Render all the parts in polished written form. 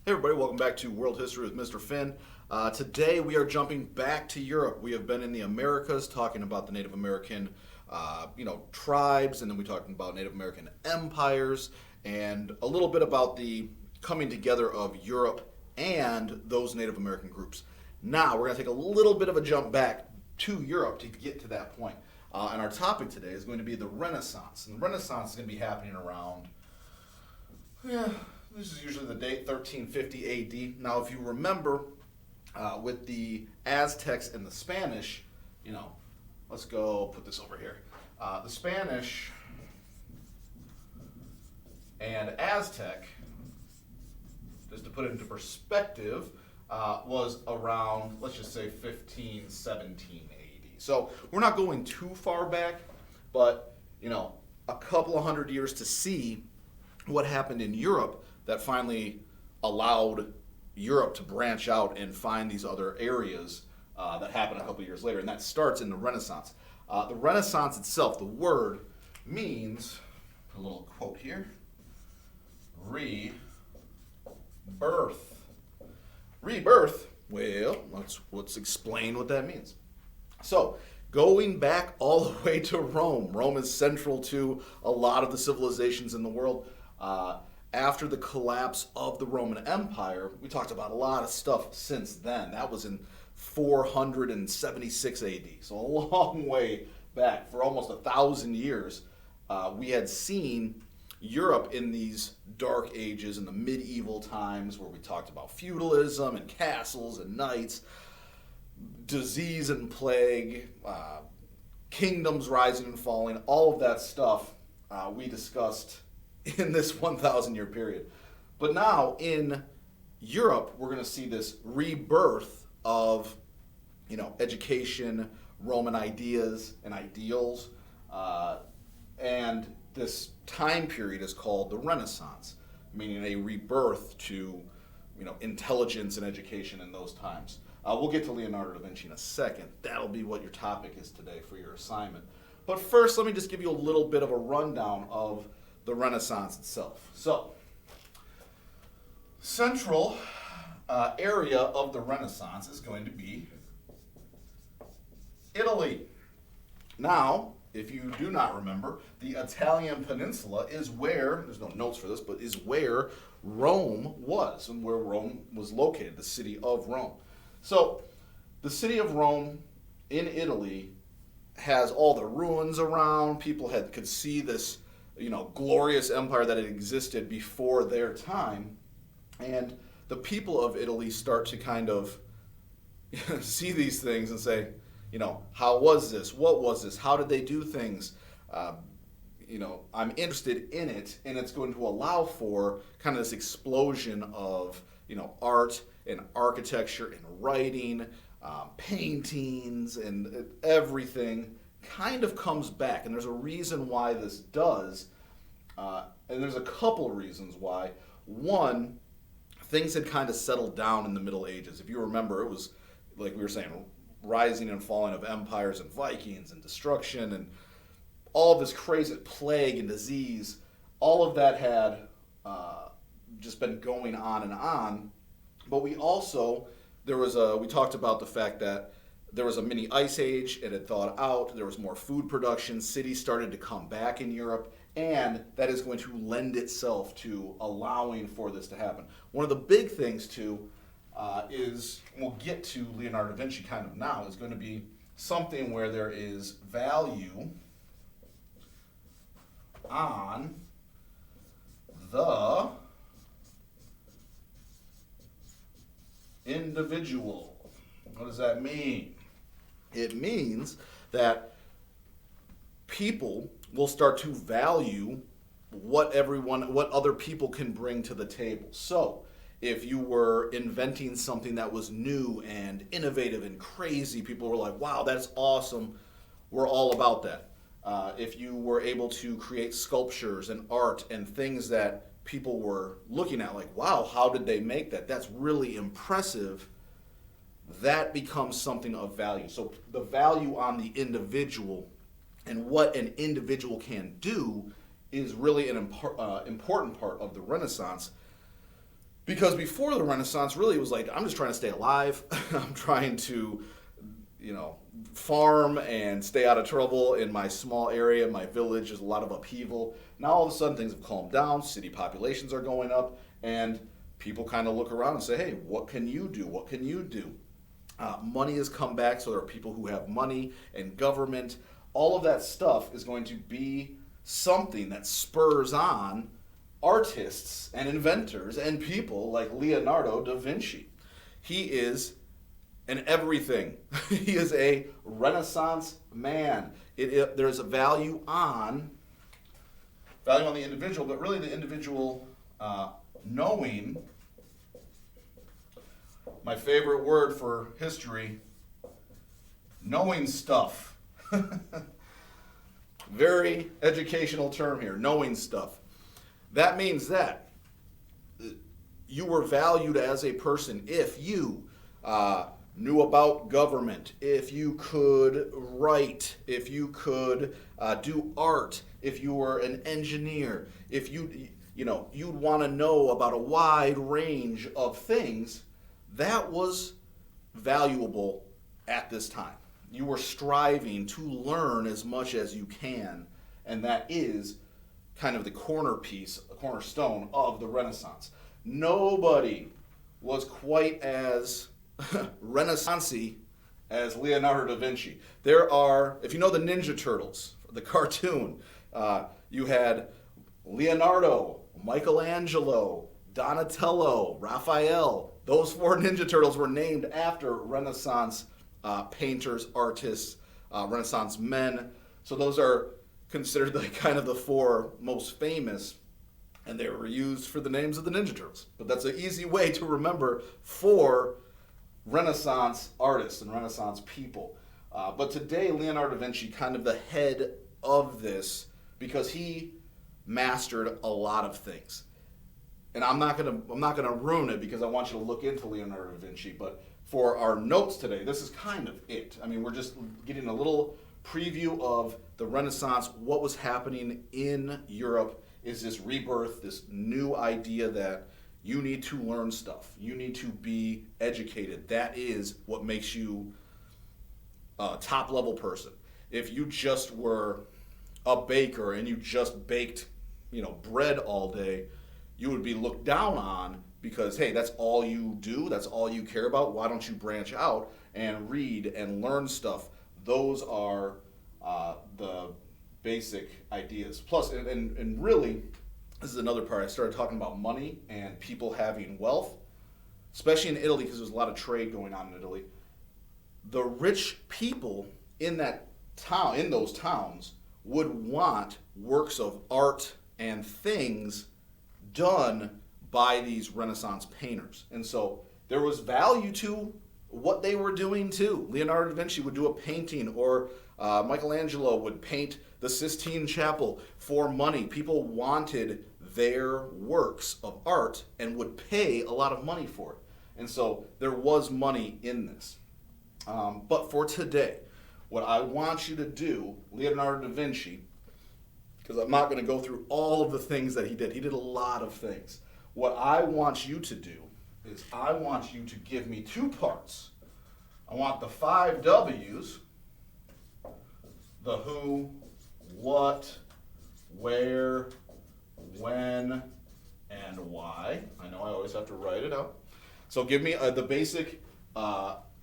Hey everybody, welcome back to World History with Mr. Finn. Today we are jumping back to Europe. We have been in the Americas talking about the Native American, tribes, and then we talked about Native American empires, and a little bit about the coming together of Europe and those Native American groups. Now we're going to take a little bit of a jump back to Europe to get to that point. And our topic today is going to be the Renaissance. And the Renaissance is going to be happening around, yeah, this is usually the date 1350 AD. Now, if you remember, with the Aztecs and the Spanish, let's go put this over here. The Spanish and Aztec, just to put it into perspective, was around, let's just say 15, 17 AD. So we're not going too far back, but, a couple of hundred years to see what happened in Europe that finally allowed Europe to branch out and find these other areas that happened a couple of years later. And that starts in the Renaissance. The Renaissance itself, the word means, a little quote here, rebirth. Rebirth, well, let's explain what that means. So, going back all the way to Rome. Rome is central to a lot of the civilizations in the world. After the collapse of the Roman Empire, we talked about a lot of stuff since then. That was in 476 AD, so a long way back. For almost 1,000 years, we had seen Europe in these dark ages, in the medieval times, where we talked about feudalism and castles and knights, disease and plague, kingdoms rising and falling, all of that stuff we discussed in this 1,000 year period. But now in Europe, we're going to see this rebirth of, education, Roman ideas and ideals, and this time period is called the Renaissance, meaning a rebirth to, intelligence and education in those times. We'll get to Leonardo da Vinci in a second. That'll be what your topic is today for your assignment. But first, let me just give you a little bit of a rundown of the Renaissance itself. So, central area of the Renaissance is going to be Italy. Now, if you do not remember, the Italian peninsula is where, there's no notes for this, but is where Rome was and where Rome was located, the city of Rome. So, the city of Rome in Italy has all the ruins around. People could see this glorious empire that had existed before their time. And the people of Italy start to kind of see these things and say, how was this? What was this? How did they do things? I'm interested in it, and it's going to allow for kind of this explosion of, art and architecture and writing, paintings, and everything kind of comes back. And there's a reason why this does, and there's a couple of reasons why. One, things had kind of settled down in the Middle Ages. If you remember, it was, like we were saying, rising and falling of empires and Vikings and destruction and all this crazy plague and disease. All of that had just been going on and on. But we also, we talked about the fact that there was a mini ice age. It had thawed out. There was more food production. Cities started to come back in Europe. And that is going to lend itself to allowing for this to happen. One of the big things, too, is, we'll get to Leonardo da Vinci kind of now, is going to be something where there is value on the individual. What does that mean? It means that people will start to value what other people can bring to the table. So, if you were inventing something that was new and innovative and crazy, people were like, wow, that's awesome. We're all about that. If you were able to create sculptures and art and things that people were looking at like, wow, how did they make that? That's really impressive. That becomes something of value. So the value on the individual and what an individual can do is really an important part of the Renaissance. Because before the Renaissance, really it was like, I'm just trying to stay alive. I'm trying to, farm and stay out of trouble in my small area, my village. There's a lot of upheaval. Now all of a sudden things have calmed down, city populations are going up, and people kind of look around and say, hey, what can you do? What can you do? Money has come back, so there are people who have money and government. All of that stuff is going to be something that spurs on artists and inventors and people like Leonardo da Vinci. He is an everything. He is a Renaissance man. There's a value on the individual, but really the individual knowing. My favorite word for history, knowing stuff. Very educational term here, knowing stuff. That means that you were valued as a person if you knew about government, if you could write, if you could do art, if you were an engineer, if you'd want to know about a wide range of things. That was valuable at this time. You were striving to learn as much as you can, and that is kind of the cornerstone of the Renaissance. Nobody was quite as Renaissance-y as Leonardo da Vinci. There are, if you know the Ninja Turtles, the cartoon, you had Leonardo, Michelangelo, Donatello, Raphael. Those 4 Ninja Turtles were named after Renaissance painters, artists, Renaissance men. So those are considered kind of the 4 most famous, and they were used for the names of the Ninja Turtles. But that's an easy way to remember 4 Renaissance artists and Renaissance people. But today, Leonardo da Vinci, kind of the head of this, because he mastered a lot of things. And I'm not gonna ruin it because I want you to look into Leonardo da Vinci. But for our notes today, this is kind of it. I mean, we're just getting a little preview of the Renaissance, what was happening in Europe. Is this rebirth, this new idea that you need to learn stuff, you need to be educated. That is what makes you a top level person. If you just were a baker and you just baked, bread all day, you would be looked down on because, hey, that's all you do, that's all you care about. Why don't you branch out and read and learn stuff? Those are the basic ideas. Plus, and really, this is another part. I started talking about money and people having wealth, especially in Italy because there's a lot of trade going on in Italy. The rich people in those towns would want works of art and things done by these Renaissance painters. And so there was value to what they were doing too. Leonardo da Vinci would do a painting, or Michelangelo would paint the Sistine Chapel for money. People wanted their works of art and would pay a lot of money for it. And so there was money in this. But for today, what I want you to do, Leonardo da Vinci, because I'm not going to go through all of the things that he did. He did a lot of things. What I want you to do is I want you to give me 2 parts. I want the 5 W's, the who, what, where, when, and why. I know I always have to write it out. So give me the basic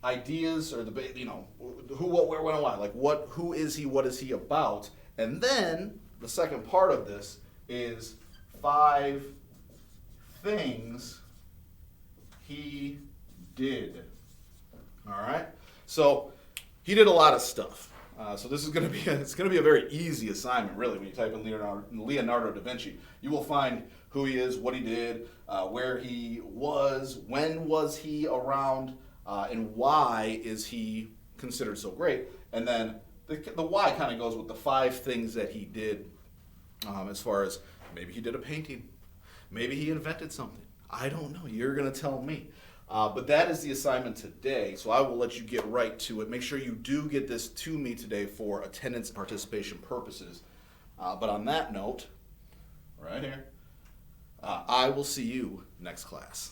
ideas, or who, what, where, when, and why. Like who is he, what is he about? And then the second part of this is 5 things he did. All right. So he did a lot of stuff. So this is going to be a very easy assignment, really. When you type in Leonardo da Vinci, you will find who he is, what he did, where he was, when was he around, and why is he considered so great. And then the why kind of goes with the 5 things that he did, as far as maybe he did a painting, maybe he invented something. I don't know. You're going to tell me. But that is the assignment today, so I will let you get right to it. Make sure you do get this to me today for attendance and participation purposes. But on that note, right here, I will see you next class.